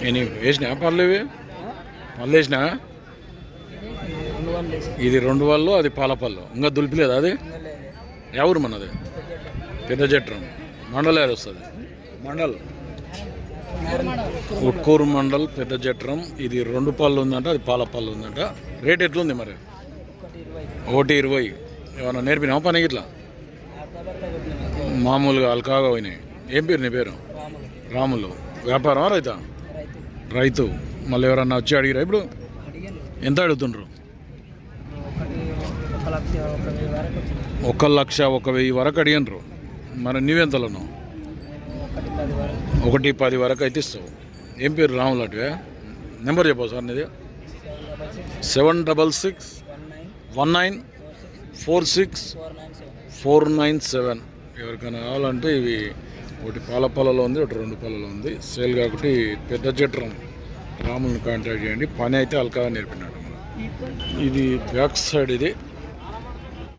నేను వేసినా పళ్ళు ఇవి పళ్ళు వేసినా ఇది 2 పళ్ళు అది పాల పళ్ళు ఇంకా దులిపిలేదు అది ఎవరు మనది పెద్ద జట్రం మండల్ ఏది వస్తుంది మండల్ ఉట్కూరు మండల్ పెద్ద జట్రం ఇది 2 పళ్ళు ఉందంట అది పాల పళ్ళు ఉందంట రేట్ ఎట్లుంది మరి 1.20 ఏమన్నా నేర్పినావా పని ఇట్లా మామూలుగా అల్కాగా పోయినాయి ఏం పేరు నీ పేరు రాములు వ్యాపారం రైతా రైతు మళ్ళీ ఎవరన్నా వచ్చి అడిగిరా ఇప్పుడు ఎంత అడుగుతుండ్రు 1,01,000 వరకు అడిగినరు మరి నువ్వెంతలను 1,10 వరకు అయితే ఇస్తావు ఏం పేరు రాములు అటువే నెంబర్ చెప్పవు సార్ నీది 7661946 ఎవరికైనా కావాలంటే ఇవి ఒకటి పాల పొలలో ఉంది ఒకటి 2 పళ్ళలో ఉంది సేల్ కాబట్టి పెద్ద జట్రం రాములను కాంటాక్ట్ చేయండి పని అయితే అల్కాగా నేర్పినాడు ఇది బ్యాక్ సైడ్ ఇది